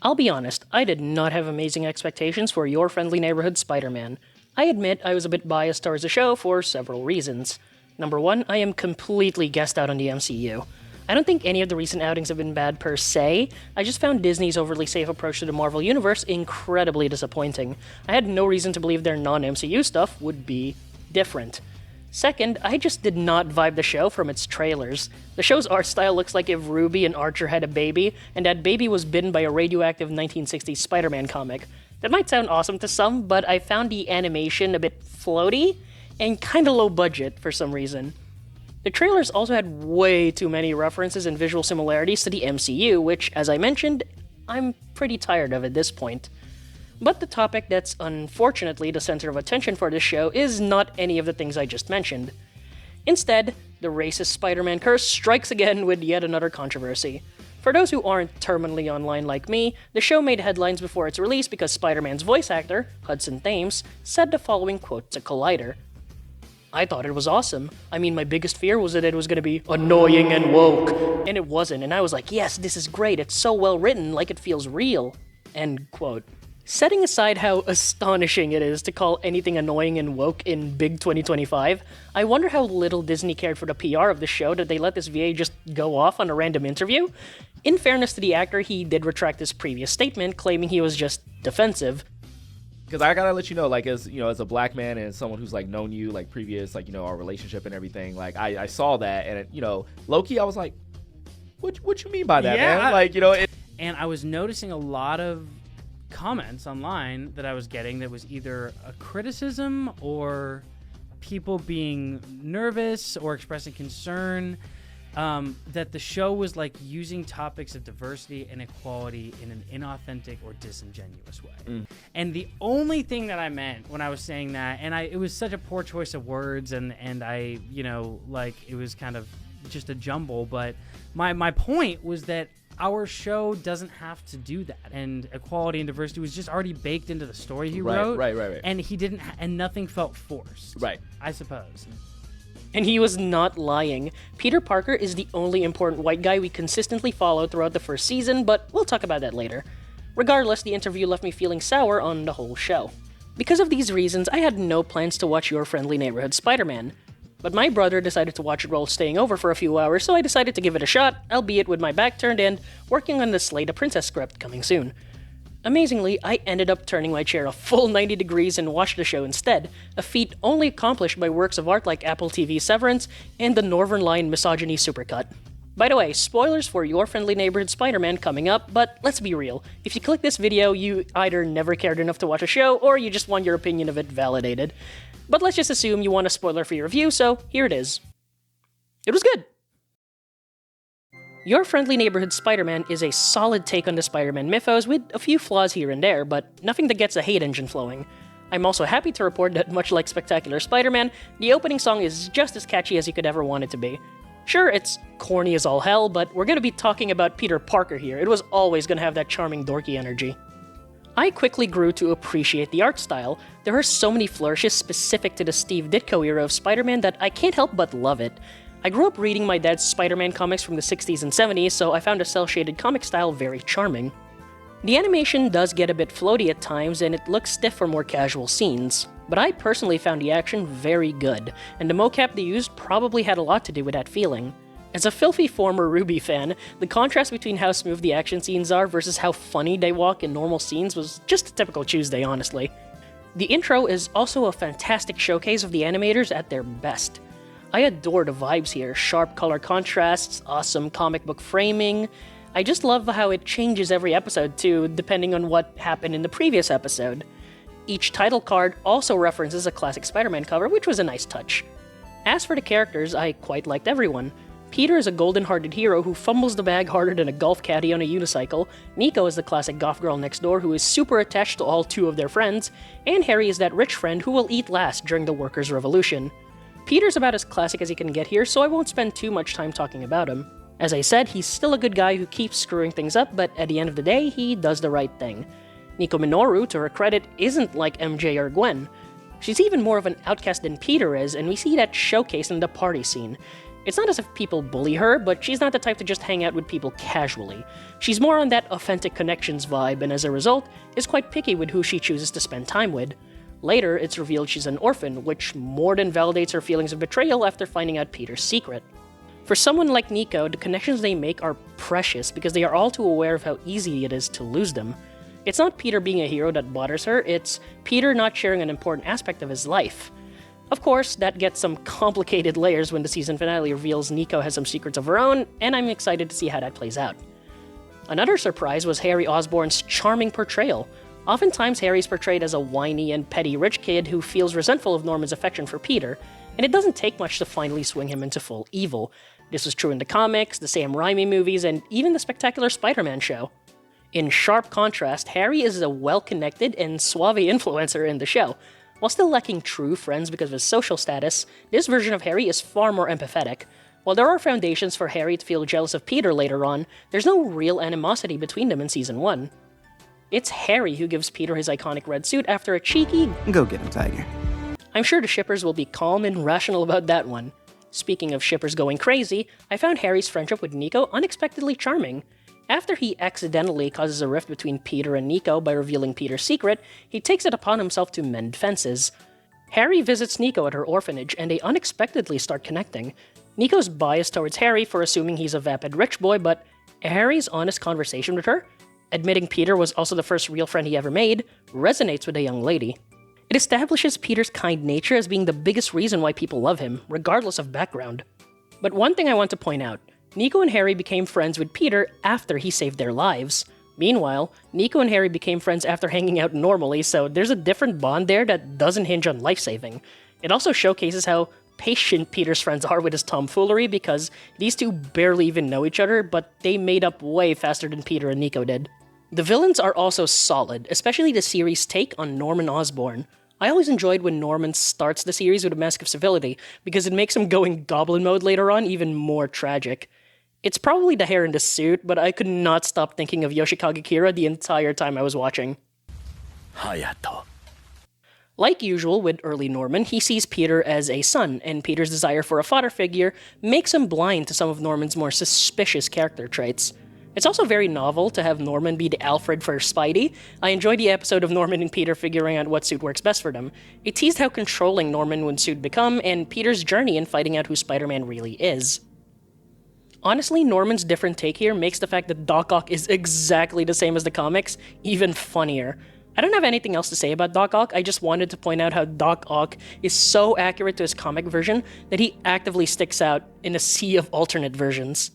I'll be honest, I did not have amazing expectations for Your Friendly Neighborhood Spider-Man. I admit I was a bit biased towards the show for several reasons. Number one, I am completely guessed out on the MCU. I don't think any of the recent outings have been bad per se, I just found Disney's overly safe approach to the Marvel Universe incredibly disappointing. I had no reason to believe their non-MCU stuff would be different. Second, I just did not vibe the show from its trailers. The show's art style looks like if Ruby and Archer had a baby, and that baby was bitten by a radioactive 1960s Spider-Man comic. That might sound awesome to some, but I found the animation a bit floaty and kinda low budget for some reason. The trailers also had way too many references and visual similarities to the MCU, which, as I mentioned, I'm pretty tired of at this point. But the topic that's unfortunately the center of attention for this show is not any of the things I just mentioned. Instead, the racist Spider-Man curse strikes again with yet another controversy. For those who aren't terminally online like me, the show made headlines before its release because Spider-Man's voice actor, Hudson Thames, said the following quote to Collider. I thought it was awesome. I mean, my biggest fear was that it was going to be annoying and woke. And it wasn't, and I was like, yes, this is great, it's so well written, like it feels real. End quote. Setting aside how astonishing it is to call anything annoying and woke in big 2025, I wonder how little Disney cared for the PR of the show that they let this VA just go off on a random interview. In fairness to the actor, he did retract his previous statement, claiming he was just defensive. Because I gotta let you know, like, as a black man and someone who's like known you, like, previous, like, our relationship and everything, like, I saw that, and low-key, I was like, what you mean by that, man? Like, And I was noticing a lot of comments online that I was getting that was either a criticism or people being nervous or expressing concern that the show was like using topics of diversity and equality in an inauthentic or disingenuous way. And the only thing that I meant when I was saying that, and it was such a poor choice of words, and I, like, it was kind of just a jumble, but my point was that our show doesn't have to do that, and equality and diversity was just already baked into the story he wrote. Right. And he didn't, and nothing felt forced. Right. I suppose. And he was not lying. Peter Parker is the only important white guy we consistently followed throughout the first season, but we'll talk about that later. Regardless, the interview left me feeling sour on the whole show. Because of these reasons, I had no plans to watch Your Friendly Neighborhood Spider-Man. But my brother decided to watch it while staying over for a few hours, so I decided to give it a shot, albeit with my back turned and working on the Slay the Princess script coming soon. Amazingly, I ended up turning my chair a full 90 degrees and watched the show instead, a feat only accomplished by works of art like Apple TV's Severance and the Northern Line Misogyny Supercut. By the way, spoilers for Your Friendly Neighborhood Spider-Man coming up, but let's be real, if you click this video, you either never cared enough to watch a show, or you just want your opinion of it validated. But let's just assume you want a spoiler for your review, so here it is. It was good! Your Friendly Neighborhood Spider-Man is a solid take on the Spider-Man mythos with a few flaws here and there, but nothing that gets a hate engine flowing. I'm also happy to report that much like Spectacular Spider-Man, the opening song is just as catchy as you could ever want it to be. Sure, it's corny as all hell, but we're gonna be talking about Peter Parker here. It was always gonna have that charming dorky energy. I quickly grew to appreciate the art style. There are so many flourishes specific to the Steve Ditko era of Spider-Man that I can't help but love it. I grew up reading my dad's Spider-Man comics from the 60s and 70s, so I found the cel-shaded comic style very charming. The animation does get a bit floaty at times, and it looks stiff for more casual scenes, but I personally found the action very good, and the mocap they used probably had a lot to do with that feeling. As a filthy former Ruby fan, the contrast between how smooth the action scenes are versus how funny they walk in normal scenes was just a typical Tuesday, honestly. The intro is also a fantastic showcase of the animators at their best. I adore the vibes here, sharp color contrasts, awesome comic book framing. I just love how it changes every episode too, depending on what happened in the previous episode. Each title card also references a classic Spider-Man cover, which was a nice touch. As for the characters, I quite liked everyone. Peter is a golden-hearted hero who fumbles the bag harder than a golf caddy on a unicycle, Neco is the classic goth girl next door who is super attached to all two of their friends, and Harry is that rich friend who will eat last during the workers' revolution. Peter's about as classic as he can get here, so I won't spend too much time talking about him. As I said, he's still a good guy who keeps screwing things up, but at the end of the day, he does the right thing. Nico Minoru, to her credit, isn't like MJ or Gwen. She's even more of an outcast than Peter is, and we see that showcased in the party scene. It's not as if people bully her, but she's not the type to just hang out with people casually. She's more on that authentic connections vibe, and as a result, is quite picky with who she chooses to spend time with. Later, it's revealed she's an orphan, which more than validates her feelings of betrayal after finding out Peter's secret. For someone like Neco, the connections they make are precious because they are all too aware of how easy it is to lose them. It's not Peter being a hero that bothers her, it's Peter not sharing an important aspect of his life. Of course, that gets some complicated layers when the season finale reveals Neco has some secrets of her own, and I'm excited to see how that plays out. Another surprise was Harry Osborn's charming portrayal. Oftentimes, Harry's portrayed as a whiny and petty rich kid who feels resentful of Norman's affection for Peter, and it doesn't take much to finally swing him into full evil. This was true in the comics, the Sam Raimi movies, and even the Spectacular Spider-Man show. In sharp contrast, Harry is a well-connected and suave influencer in the show. While still lacking true friends because of his social status, this version of Harry is far more empathetic. While there are foundations for Harry to feel jealous of Peter later on, there's no real animosity between them in Season 1. It's Harry who gives Peter his iconic red suit after a cheeky "Go get him, Tiger." I'm sure the shippers will be calm and rational about that one. Speaking of shippers going crazy, I found Harry's friendship with Neco unexpectedly charming. After he accidentally causes a rift between Peter and Neco by revealing Peter's secret, he takes it upon himself to mend fences. Harry visits Neco at her orphanage, and they unexpectedly start connecting. Neco's biased towards Harry for assuming he's a vapid rich boy, but Harry's honest conversation with her, admitting Peter was also the first real friend he ever made, resonates with the young lady. It establishes Peter's kind nature as being the biggest reason why people love him, regardless of background. But one thing I want to point out, Neco and Harry became friends with Peter after he saved their lives. Meanwhile, Neco and Harry became friends after hanging out normally, so there's a different bond there that doesn't hinge on life-saving. It also showcases how patient Peter's friends are with his tomfoolery because these two barely even know each other, but they made up way faster than Peter and Neco did. The villains are also solid, especially the series' take on Norman Osborn. I always enjoyed when Norman starts the series with a mask of civility, because it makes him go in goblin mode later on even more tragic. It's probably the hair in the suit, but I could not stop thinking of Yoshikage Kira the entire time I was watching. Hayato. Like usual with early Norman, he sees Peter as a son, and Peter's desire for a father figure makes him blind to some of Norman's more suspicious character traits. It's also very novel to have Norman be the Alfred for Spidey. I enjoyed the episode of Norman and Peter figuring out what suit works best for them. It teased how controlling Norman would soon become, and Peter's journey in finding out who Spider-Man really is. Honestly, Norman's different take here makes the fact that Doc Ock is exactly the same as the comics even funnier. I don't have anything else to say about Doc Ock, I just wanted to point out how Doc Ock is so accurate to his comic version that he actively sticks out in a sea of alternate versions.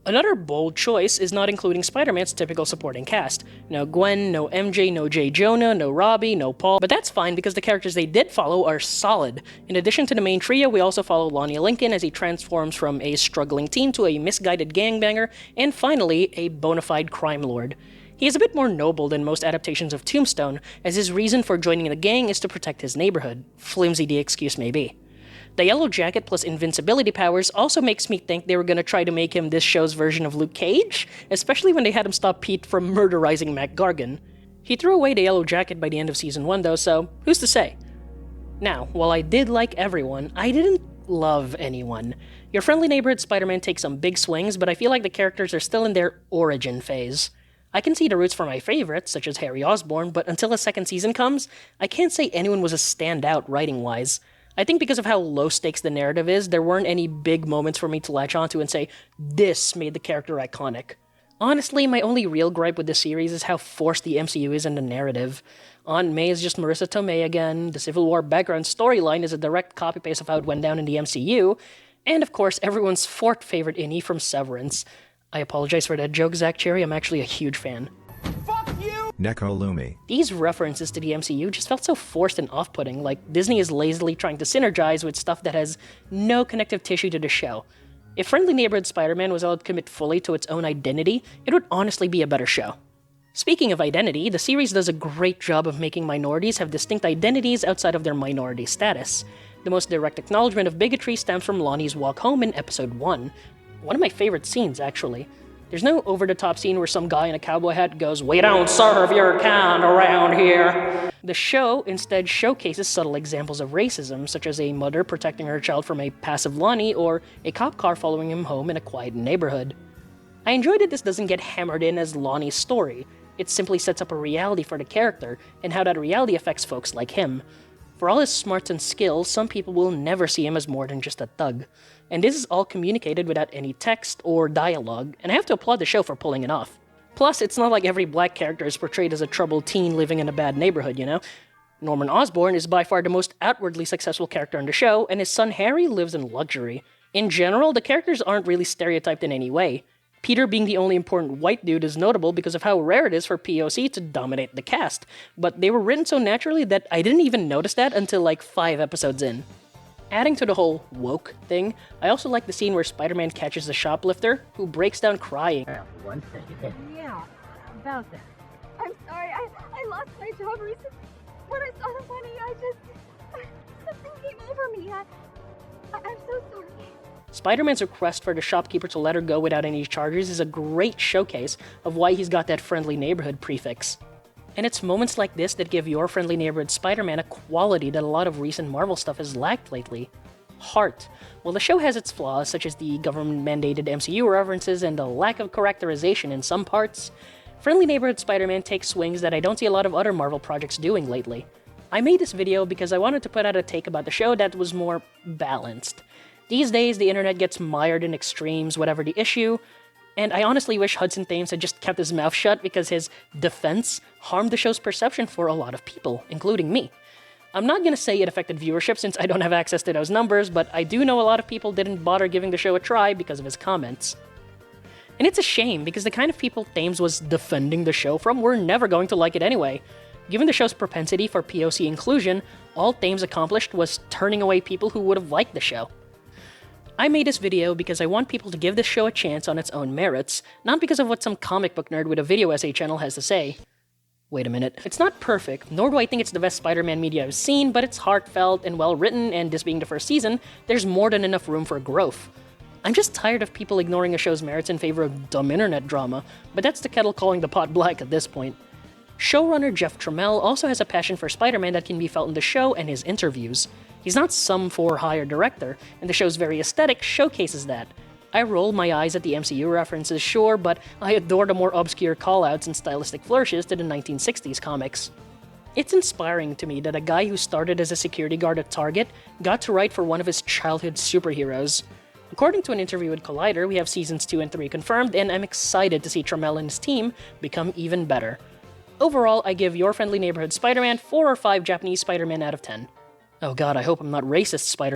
Another bold choice is not including Spider-Man's typical supporting cast. No Gwen, no MJ, no J. Jonah, no Robbie, no Paul, but that's fine because the characters they did follow are solid. In addition to the main trio, we also follow Lonnie Lincoln as he transforms from a struggling teen to a misguided gangbanger, and finally, a bona fide crime lord. He is a bit more noble than most adaptations of Tombstone, as his reason for joining the gang is to protect his neighborhood, flimsy the excuse may be. The yellow jacket plus invincibility powers also makes me think they were gonna try to make him this show's version of Luke Cage, especially when they had him stop Pete from murderizing Mac Gargan. He threw away the yellow jacket by the end of Season 1 though, so who's to say? Now, while I did like everyone, I didn't love anyone. Your friendly neighborhood Spider-Man takes some big swings, but I feel like the characters are still in their origin phase. I can see the roots for my favorites, such as Harry Osborn, but until a second season comes, I can't say anyone was a standout writing-wise. I think because of how low stakes the narrative is, there weren't any big moments for me to latch onto and say, this made the character iconic. Honestly, my only real gripe with this series is how forced the MCU is in the narrative. Aunt May is just Marissa Tomei again, the Civil War background storyline is a direct copy-paste of how it went down in the MCU, and of course everyone's fourth favorite innie from Severance. I apologize for that joke, Zach Cherry, I'm actually a huge fan. Neco Lumi. These references to the MCU just felt so forced and off-putting, like Disney is lazily trying to synergize with stuff that has no connective tissue to the show. If Friendly Neighborhood Spider-Man was allowed to commit fully to its own identity, it would honestly be a better show. Speaking of identity, the series does a great job of making minorities have distinct identities outside of their minority status. The most direct acknowledgement of bigotry stems from Lonnie's walk home in episode 1. One of my favorite scenes, actually. There's no over-the-top scene where some guy in a cowboy hat goes, "We don't serve your kind around here." The show instead showcases subtle examples of racism, such as a mother protecting her child from a passive Lonnie or a cop car following him home in a quiet neighborhood. I enjoy that this doesn't get hammered in as Lonnie's story. It simply sets up a reality for the character and how that reality affects folks like him. For all his smarts and skills, some people will never see him as more than just a thug. And this is all communicated without any text or dialogue, and I have to applaud the show for pulling it off. Plus, it's not like every black character is portrayed as a troubled teen living in a bad neighborhood, you know? Norman Osborn is by far the most outwardly successful character on the show, and his son Harry lives in luxury. In general, the characters aren't really stereotyped in any way. Peter being the only important white dude is notable because of how rare it is for POC to dominate the cast, but they were written so naturally that I didn't even notice that until like 5 episodes in. Adding to the whole woke thing, I also like the scene where Spider-Man catches the shoplifter, who breaks down crying. Yeah, about that. I'm sorry, I lost my job recently. When I saw the money, something came over me. I'm so sorry. Spider-Man's request for the shopkeeper to let her go without any charges is a great showcase of why he's got that friendly neighborhood prefix. And it's moments like this that give Your Friendly Neighborhood Spider-Man a quality that a lot of recent Marvel stuff has lacked lately. Heart. While the show has its flaws, such as the government-mandated MCU references and the lack of characterization in some parts, Friendly Neighborhood Spider-Man takes swings that I don't see a lot of other Marvel projects doing lately. I made this video because I wanted to put out a take about the show that was more balanced. These days, the internet gets mired in extremes, whatever the issue, and I honestly wish Hudson Thames had just kept his mouth shut because his defense harmed the show's perception for a lot of people, including me. I'm not gonna say it affected viewership since I don't have access to those numbers, but I do know a lot of people didn't bother giving the show a try because of his comments. And it's a shame because the kind of people Thames was defending the show from were never going to like it anyway. Given the show's propensity for POC inclusion, all Thames accomplished was turning away people who would have liked the show. I made this video because I want people to give this show a chance on its own merits, not because of what some comic book nerd with a video essay channel has to say. Wait a minute. It's not perfect, nor do I think it's the best Spider-Man media I've seen, but it's heartfelt and well-written, and this being the first season, there's more than enough room for growth. I'm just tired of people ignoring a show's merits in favor of dumb internet drama, but that's the kettle calling the pot black at this point. Showrunner Jeff Trammell also has a passion for Spider-Man that can be felt in the show and his interviews. He's not some for-hire director, and the show's very aesthetic showcases that. I roll my eyes at the MCU references, sure, but I adore the more obscure callouts and stylistic flourishes to the 1960s comics. It's inspiring to me that a guy who started as a security guard at Target got to write for one of his childhood superheroes. According to an interview with Collider, we have seasons 2 and 3 confirmed, and I'm excited to see Trammell and his team become even better. Overall, I give Your Friendly Neighborhood Spider-Man 4 or 5 Japanese Spider-Man out of 10. Oh god, I hope I'm not racist, Spider-Man.